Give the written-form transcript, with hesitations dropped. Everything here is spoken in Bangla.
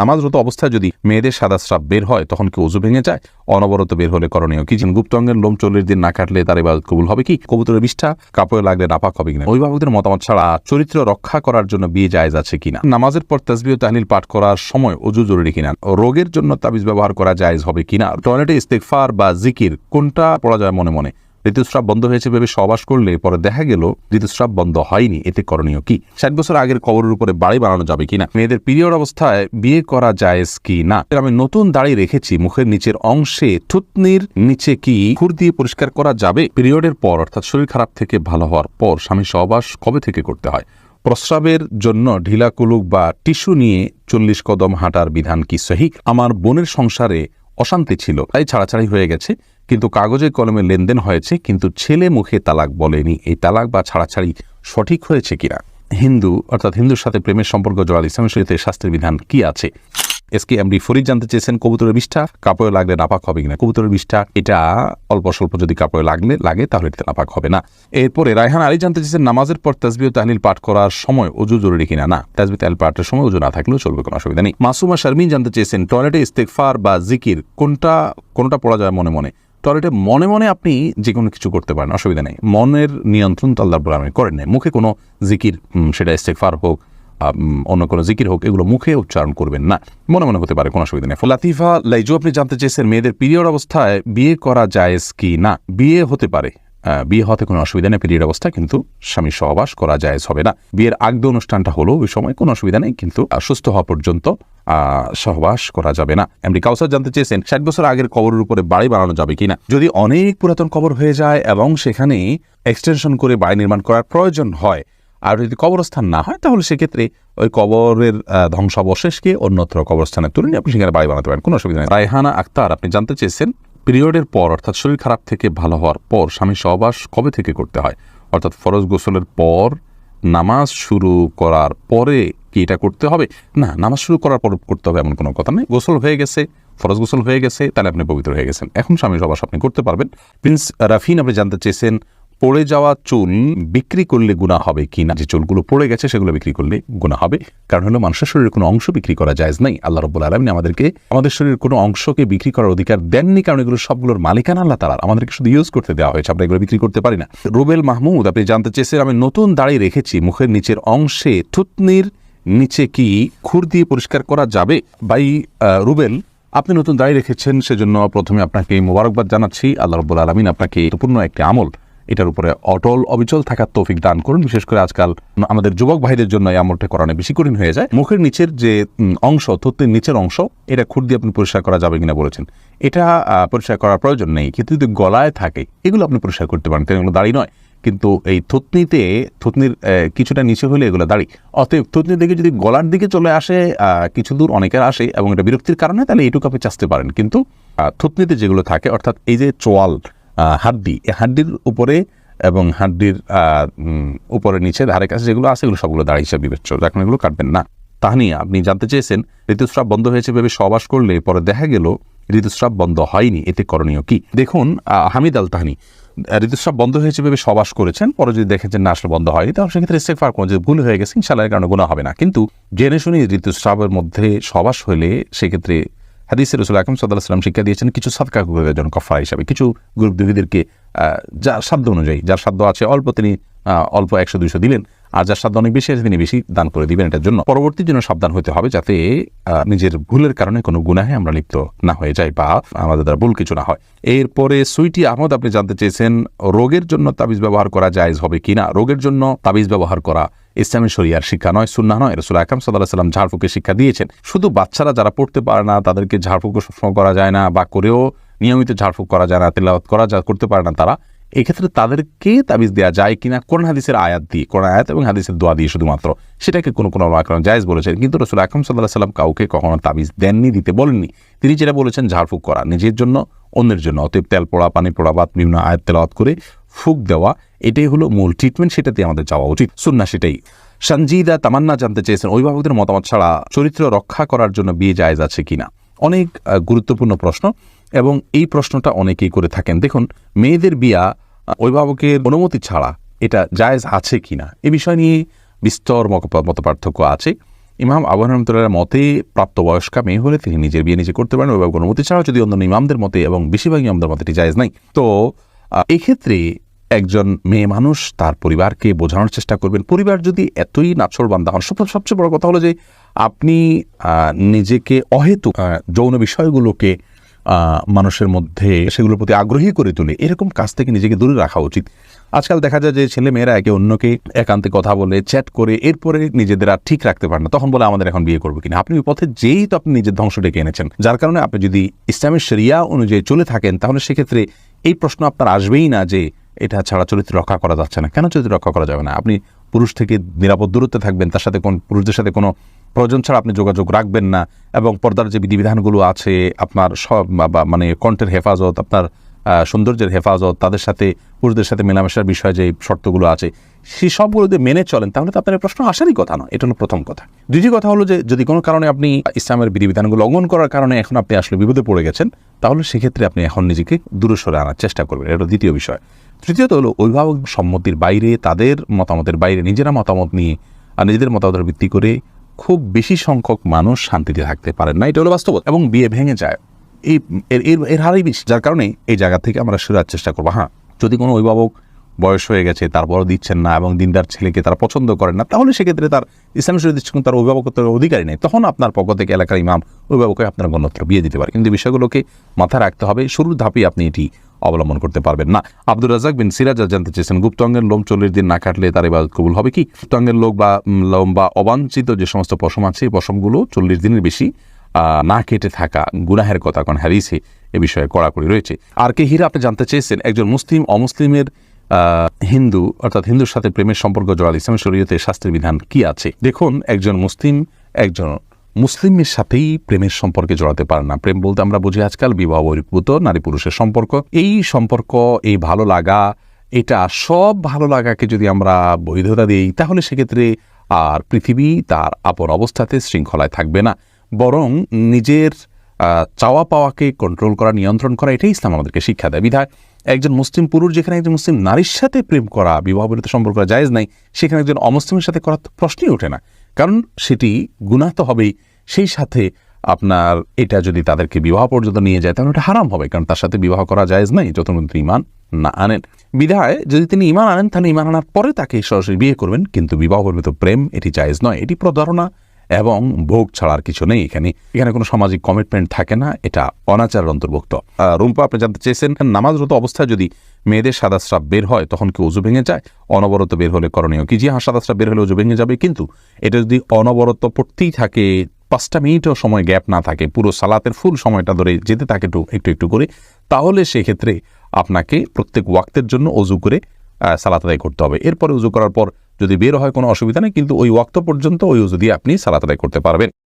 নামাজরত অবস্থায় যদি মেয়েদের সাদা স্রাব বের হয় তখন কি ওযু ভেঙে যায়? অনবরত বের হলে করণীয় কি? গুপ্ত অঙ্গের লোম 40 দিন না কাটলে তার ইবাদত কবুল হবে কি? কবুতরের বিষ্ঠা কাপড়ে লাগলে নাপাক হবে কিনা? অভিভাবকদের মতামত ছাড়া চরিত্র রক্ষা করার জন্য বিয়ে জায়েজ আছে কিনা? নামাজের পর তাসবিহ ও তাহলিল পাঠ করার সময় ওযু জরুরি কিনা? রোগের জন্য তাবিজ ব্যবহার করা জায়েজ হবে কিনা? টয়লেটে ইস্তেগফার বা জিকির কোনটা পড়া যায় মনে মনে? ঋতুস্রাব বন্ধ হয়েছে ভেবে সহবাস করলে পরে দেখা গেল ঋতুস্রাব বন্ধ হয়নি, এতে করণীয় কি? 60 বছর আগের কবরের উপরে বাড়ি বানানো যাবে কিনা? মেয়েদের পিরিয়ড অবস্থায় বিয়ে করা জায়েজ কি না? আমি নতুন দাড়ি রেখেছি, মুখের নিচের অংশে থুতনির নিচে কি খুর দিয়ে পরিষ্কার করা যাবে? পিরিয়ডের পর অর্থাৎ শরীর খারাপ থেকে ভালো হওয়ার পর স্বামী সহবাস কবে থেকে করতে হয়? প্রস্রাবের জন্য ঢিলা কুলুক বা টিস্যু নিয়ে 40 কদম হাঁটার বিধান কি সহিহ? আমার বোনের সংসারে অশান্তি ছিল, তাই ছাড়াছাড়ি হয়ে গেছে, কিন্তু কাগজে কলমে লেনদেন হয়েছে, কিন্তু ছেলে মুখে তালাক বলেনি। এই তালাক বা ছাড়াছাড়ি সঠিক হয়েছে কিনা? হিন্দু অর্থাৎ হিন্দুর সাথে প্রেমের সম্পর্ক জড়ালে ইসলামের শরীয়তে শাস্ত্রের বিধান কি আছে? এমডি ফরিদ জানতে চেয়েছেন কবুতরের বিষ্ঠা কাপড়ে লাগলে নাপাক হবে কিনা? কবুতরের বিষ্ঠা এটা অল্প স্বল্প যদি কাপড়ে লাগে তাহলে এটা নাপাক হবে না। এরপরে রায়হান আলী জানতে চেয়েছেন নামাজের পর তাসবিহ ও তাহলিল পাঠ করার সময় ওযু জরুরি কিনা? না, তাসবিহ তাহলিল পাঠের সময় ওযু না থাকলেও চলবে, কোনো অসুবিধা নেই। মাসুমা শারমিন জানতে চেয়েছেন টয়লেটে ইস্তেগফার বা জিকির কোনটা পড়া যায় মনে মনে? টয়লেটে মনে মনে আপনি যে কোনো কিছু করতে পারেন, অসুবিধা নেই। মনের নিয়ন্ত্রণ তো আল্লাহ রাব্বুল আলামিন করেন নাই। মুখে কোনো জিকির, সেটা ইস্তেগফার হোক অন্য কোনো জিকির হোক, এগুলো মুখে উচ্চারণ করবেন না, মনে মনে হতে পারে, কোনো অসুবিধা নেই। লাতিফা লাইজু আপনি জানতে চেয়েছেন মেয়েদের পিরিয়ড অবস্থায় বিয়ে করা জায়েজ কি না? বিয়ে হতে পারে, বিয়ে হতে কোনো অসুবিধা নেই পিরিয়ড অবস্থায়, কিন্তু স্বামী সহবাস করা জায়েজ হবে না। বিয়ের আগ্দ অনুষ্ঠানটা হলো ওই সময় কোনো অসুবিধা নেই, কিন্তু সুস্থ হওয়া পর্যন্ত সহবাস করা যাবে না। এমডি কাউসার জানতে চেয়েছেন 60 বছর আগের কবরের উপরে বাড়ি বানানো যাবে কিনা? যদি অনেক পুরাতন কবর হয়ে যায় এবং সেখানে এক্সটেনশন করে বাড়ি নির্মাণ করার প্রয়োজন হয়, আর যদি কবরস্থান না হয়, তাহলে সেক্ষেত্রে ওই কবরের ধ্বংসাবশেষকে অন্যত্র কবরস্থানে তুলে নিয়ে আপনি সেখানে বাড়ি বানাতে পারেন, কোনো অসুবিধা নেই। রায়হানা আক্তার আপনি জানতে চেয়েছেন পিরিয়ডের পর অর্থাৎ শরীর খারাপ থেকে ভালো হওয়ার পর স্বামী সহবাস কবে থেকে করতে হয়? অর্থাৎ ফরজ গোসলের পর নামাজ শুরু করার পরে কি এটা করতে হবে? না, নামাজ শুরু করার পর করতে হবে এমন কোনো কথা নেই। গোসল হয়ে গেছে, ফরজ গোসল হয়ে গেছে, তাহলে আপনি পবিত্র হয়ে গেছেন, এখন স্বামী সহবাস আপনি করতে পারবেন। প্রিন্স রাফিন আপনি জানতে চেয়েছেন পড়ে যাওয়া চুল বিক্রি করলে গুনাহ হবে কিনা? যে চুলগুলো পড়ে গেছে সেগুলো বিক্রি করলে গুনাহ হবে, কারণ হলো মানুষের শরীরের কোনো অংশ বিক্রি করা জায়েজ নাই। আল্লাহ রাব্বুল আলামিন আমাদেরকে আমাদের শরীরের কোনো অংশকে বিক্রি করার অধিকার দেননি, কারণ এগুলো সবগুলোর মালিকানা আল্লাহ তাআলার, আমাদেরকে শুধু ইউজ করতে দেওয়া হয়েছে, আমরা এগুলো বিক্রি করতে পারি না। রুবেল মাহমুদ আপনি জানতে চেয়েছেন আমি নতুন দাড়ি রেখেছি, মুখের নিচের অংশে থুতনির নিচে কি খুর দিয়ে পরিষ্কার করা যাবে? ভাই রুবেল, আপনি নতুন দাড়ি রেখেছেন, সেজন্য প্রথমে আপনাকে মোবারকবাদ জানাচ্ছি। আল্লাহ রাব্বুল আলামিন আপনাকে গুরুত্বপূর্ণ একটি আমল, এটার উপরে অটল অবিচল থাকার তৌফিক দান করুন। বিশেষ করে আজকাল আমাদের যুবক ভাইদের জন্য এই আমলটা করানো বেশি কঠিন হয়ে যায়। মুখের নিচের যে অংশ, থুতনির নিচের অংশ, এটা খুর দিয়ে আপনি পরিষ্কার করা যাবে কিনা বলেছেন। এটা পরিষ্কার করার প্রয়োজন নেই, কিন্তু যদি গলায় থাকে এগুলো আপনি পরিষ্কার করতে পারেন, এগুলো দাড়ি নয়। কিন্তু এই থুতনির কিছুটা নিচে হলে এগুলো দাড়ি। অতএব থুতনির দিকে যদি গলার দিকে চলে আসে, কিছু দূর অনেকের আসে এবং এটা বিরক্তির কারণে, তাহলে এইটুকু আপনি চাচতে পারেন। কিন্তু থুতনিতে যেগুলো থাকে, অর্থাৎ এই যে চোয়াল হাড্ডি, এই হাড্ডির উপরে এবং হাড্ডির উপরে নিচে ধারে কাছে যেগুলো আছে, এগুলো সবগুলো দাড়ি হিসাবে বিবেচ্য, এখন এগুলো কাটবেন না। তাহনিয়া আপনি জানতে চেয়েছেন ঋতুস্রাব বন্ধ হয়েছে ভেবে সহবাস করলে পরে দেখা গেল ঋতুস্রাব বন্ধ হয়নি, এতে করণীয় কি? দেখুন, হামিদ আল তাহনি ঋতুস্রাব বন্ধ হয়েছে ভেবে সহবাস করেছেন, পরে যদি দেখেছেন না আসলে বন্ধ হয়নি, তাহলে সেক্ষেত্রে ইস্তেগফার করুন, যে ভুল হয়ে গেছে, ইনশাআল্লাহ এর কারণে গুনাহ হবে না। কিন্তু জেনে শুনে ঋতুস্রাবের মধ্যে সহবাস হলে সেক্ষেত্রে হাদিসে রাসূল আকরাম সাল্লাল্লাহু আলাইহি ওয়াসাল্লাম শিক্ষা দিয়েছেন কিছু সাদকা করবেন যেন কাফারা হিসাবে, কিছু গ্রুপ দুহিদেরকে যার সাধ্য অনুযায়ী, যার সাধ্য আছে অল্প তিনি অল্প 100-200 দিলেন, আর যার সাধ্য অনেক বেশি আছে তিনি বেশি দান করে দিবেন। এটার জন্য পরবর্তীর জন্য সাবধান হতে হবে, যাতে নিজের ভুলের কারণে কোনো গুনাহে আমরা লিপ্ত না হয়ে যাই বা আমাদের দ্বারা ভুল কিছু না হয়। এরপরে সুইটি আহমদ আপনি জানতে চেয়েছেন রোগের জন্য তাবিজ ব্যবহার করা জায়েজ হবে কিনা? রোগের জন্য তাবিজ ব্যবহার করা ইসলামের শরিয়ার শিক্ষা নয়, সুন্নাহ নয়। রাসূল আকরাম সাল্লাল্লাহু আলাইহি ওয়াসাল্লাম ঝাড়ফুঁকের শিক্ষা দিয়েছেন। শুধু বাচ্চারা যারা পড়তে পারে না তাদেরকে ঝাড়ফুঁক সবসময় করা যায় না, বা করেও নিয়মিত ঝাড়ফুঁক করা যায় না, তেলাওয়াত করতে পারে না, তারা এক্ষেত্রে তাদেরকে তাবিজ দেওয়া যায় কিনা? কোরআন হাদিসের আয়াত দিয়ে, কোরআন আয়াত এবং হাদিসের দোয়া দিয়ে শুধুমাত্র, সেটাকে কোনো ওলামা জায়েজ বলেছেন। কিন্তু রাসূল আকরাম সাল্লাল্লাহু আলাইহি ওয়াসাল্লাম কাউকে কখনো তাবিজ দেননি, দিতে বলেননি। তিনি যেটা বলেছেন ঝাড়ফুঁক করা, নিজের জন্য অন্যের জন্য। অতএব তেল পোড়া, পানি পোড়া বা বিভিন্ন আয়াত তেলাওয়াত করে ফুঁক দেওয়া, এটাই হলো মূল ট্রিটমেন্ট, সেটাতে আমাদের যাওয়া উচিত, সুন্নাহ সেটাই। সঞ্জিদা তামান্না জানতে চেয়েছেন অভিভাবকদের মতামত ছাড়া চরিত্র রক্ষা করার জন্য বিয়ে জায়েজ আছে কিনা? অনেক গুরুত্বপূর্ণ প্রশ্ন, এবং এই প্রশ্নটা অনেকেই করে থাকেন। দেখুন, মেয়েদের বিয়া অভিভাবকের অনুমতি ছাড়া এটা জায়েজ আছে কিনা, এ বিষয় নিয়ে বিস্তর মতপার্থক্য আছে। ইমাম আবু হানিফা রাহমাতুল্লাহর মতে প্রাপ্তবয়স্কা মেয়ে হলে তিনি নিজের বিয়ে নিজে করতে পারেন, অভিভাবক অনুমতি ছাড়াও, যদি অন্যান্য ইমামদের মতে এবং বেশিরভাগ ইমামদের মতে এটি জায়েজ নাই। তো এক্ষেত্রে একজন মেয়ে মানুষ তার পরিবারকে বোঝানোর চেষ্টা করবেন। পরিবার যদি এতই নাছোড়বান্দা হন, সবচেয়ে বড় কথা হলো যে আপনি নিজেকে অহেতুক যৌন বিষয়গুলোকে মানুষের মধ্যে সেগুলোর প্রতি আগ্রহী করে তুলে এরকম কাজ থেকে নিজেকে দূরে রাখা উচিত। আজকাল দেখা যায় যে ছেলে মেয়েরা একে অন্যকে একান্তে কথা বলে, চ্যাট করে, এরপরে নিজেদের আর ঠিক রাখতে পারেন না, তখন বলে আমাদের এখন বিয়ে করবো কিনা। আপনি ওই পথে যেই তো আপনি নিজের ধ্বংস ডেকে এনেছেন। যার কারণে আপনি যদি ইসলামের শরিয়া অনুযায়ী চলে থাকেন, তাহলে সেক্ষেত্রে এই প্রশ্ন আপনার আসবেই না যে এটা ছাড়া চরিত্র রক্ষা করা যাচ্ছে না। কেন চরিত্র রক্ষা করা যাবে না? আপনি পুরুষ থেকে নিরাপদ দূরত্বে থাকবেন, তার সাথে কোন পুরুষদের সাথে কোনো প্রয়োজন ছাড়া আপনি যোগাযোগ রাখবেন না, এবং পর্দার যে বিধিবিধানগুলো আছে, আপনার সব মানে কণ্ঠের হেফাজত, আপনার সৌন্দর্যের হেফাজত, তাদের সাথে পুরুষদের সাথে মেলামেশার বিষয়ে যে শর্তগুলো আছে, সেই সবগুলো যদি মেনে চলেন, তাহলে তো আপনার প্রশ্ন আসারই কথা নয়। এটা হলো প্রথম কথা। দ্বিতীয় কথা হলো যে যদি কোনো কারণে আপনি ইসলামের বিধিবিধানগুলো লঙ্ঘন করার কারণে এখন আপনি আসলে বিপদে পড়ে গেছেন, তাহলে সেক্ষেত্রে আপনি এখন নিজেকে দূরে সরে আনার চেষ্টা করবেন। এটা দ্বিতীয় বিষয়। তৃতীয়ত হলো অভিভাবক সম্মতির বাইরে, তাদের মতামতের বাইরে নিজেরা মতামত নিয়ে আর নিজেদের মতামতের ভিত্তি করে খুব বেশি সংখ্যক মানুষ শান্তিতে থাকতে পারেন না। এটা হলো বাস্তবতা। এবং বিয়ে ভেঙে যায় এর হারই বেশি। যার কারণে এই জায়গা থেকে আমরা সরার চেষ্টা করবো। হ্যাঁ, যদি কোনো অভিভাবক বয়স হয়ে গেছে, তারপরও দিচ্ছেন না এবং দিনদার ছেলেকে তারা পছন্দ করেন না, তাহলে সেক্ষেত্রে তার ইসলামের শরীয়ত দৃষ্টিকোণ তার অভিভাবকত্বের অধিকারী নেই। তখন আপনার পক্ষ থেকে এলাকার ইমাম অভিভাবককে আপনার গণ্যত্র বিয়ে দিতে পারে। কিন্তু বিষয়গুলোকে মাথায় রাখতে হবে, শুরুর ধাপেই আপনি এটি অবলম্বন করতে পারবেন না। আব্দুর রাজ্জাক বিন সিরাজ জানতে চেয়েছেন, গুপ্তাঙ্গের লোম 40 দিন না কাটলে তার ইবাদত কবুল হবে কি? গুপ্তাঙ্গের লোম বা অবাঞ্ছিত যে সমস্ত পশম আছে, এই পশমগুলো 40 দিনের বেশি না কেটে থাকা গুনাহের কথা, কারণ হাদিসে এ বিষয়ে কড়াকড়ি রয়েছে। আর কে হিরা আপনি জানতে চেয়েছেন, একজন মুসলিম অমুসলিমের হিন্দু অর্থাৎ হিন্দুর সাথে প্রেমের সম্পর্ক জড়ালে ইসলামের শরীয়তে শাস্ত্রের বিধান কি আছে? দেখুন, একজন মুসলিমের সাথেই প্রেমের সম্পর্কে জড়াতে পারে না। প্রেম বলতে আমরা বুঝি আজকাল বিবাহ বহির্ভূত নারী পুরুষের সম্পর্ক। এই সম্পর্ক, এই ভালো লাগা, এটা সব ভালো লাগাকে যদি আমরা বৈধতা দিই, তাহলে সেক্ষেত্রে আর পৃথিবী তার আপন অবস্থাতে শৃঙ্খলায় থাকবে না, বরং নিজের চাওয়া পাওয়াকে কন্ট্রোল করা, নিয়ন্ত্রণ করা, এটাই ইসলাম আমাদেরকে শিক্ষা দেয়। বিধায় একজন মুসলিম পুরুষ যেখানে একজন মুসলিম নারীর সাথে প্রেম করা, বিবাহ বহির্ভূত সম্পর্ক করা জায়েজ নাই, সেখানে একজন অমুসলিমের সাথে করার প্রশ্নই ওঠে না। কারণ সেটি গুনাহ তো হবেই, সেই সাথে আপনার এটা যদি তাদেরকে বিবাহ পর্যন্ত নিয়ে যায়, তাহলে এটা হারাম হবে, কারণ তার সাথে বিবাহ করা জায়েজ নাই যতক্ষণ তিনি ঈমান না আনেন। বিধায় যদি তিনি ঈমান আনেন, তাহলে ঈমান আনার পরে তাকে সরাসরি বিয়ে করবেন, কিন্তু বিবাহ বহির্ভূত প্রেম এটি জায়েজ নয়। এটি প্রতারণা এবং ভোগ ছাড়ার কিছু নেই। এখানে কোনো সামাজিক কমিটমেন্ট থাকে না, এটা অনাচারের অন্তর্ভুক্ত। রুম্পা আপনি জানতে চেয়েছেন, নামাজরত অবস্থায় যদি মেয়েদের সাদা স্রাব বের হয়, তখন কি ওযু ভেঙে যায়? অনবরত বের হলে করণীয় কি? জি হ্যাঁ, সাদা স্রাব বের হলে ওযু ভেঙে যাবে, কিন্তু এটা যদি অনবরত পড়তেই থাকে, 5টা মিনিটও সময় গ্যাপ না থাকে, পুরো সালাতের ফুল সময়টা ধরে যেতে থাকে একটু একটু করে, তাহলে সেক্ষেত্রে আপনাকে প্রত্যেক ওয়াক্তের জন্য ওযু করে সালাত আদায় করতে হবে। এরপরে ওযু করার পর যদি বের হয় কোনো অসুবিধা নেই, কিন্তু ওই ওয়াক্ত পর্যন্ত ওই ওযু দিয়ে আপনি সালাত আদায় করতে পারবেন।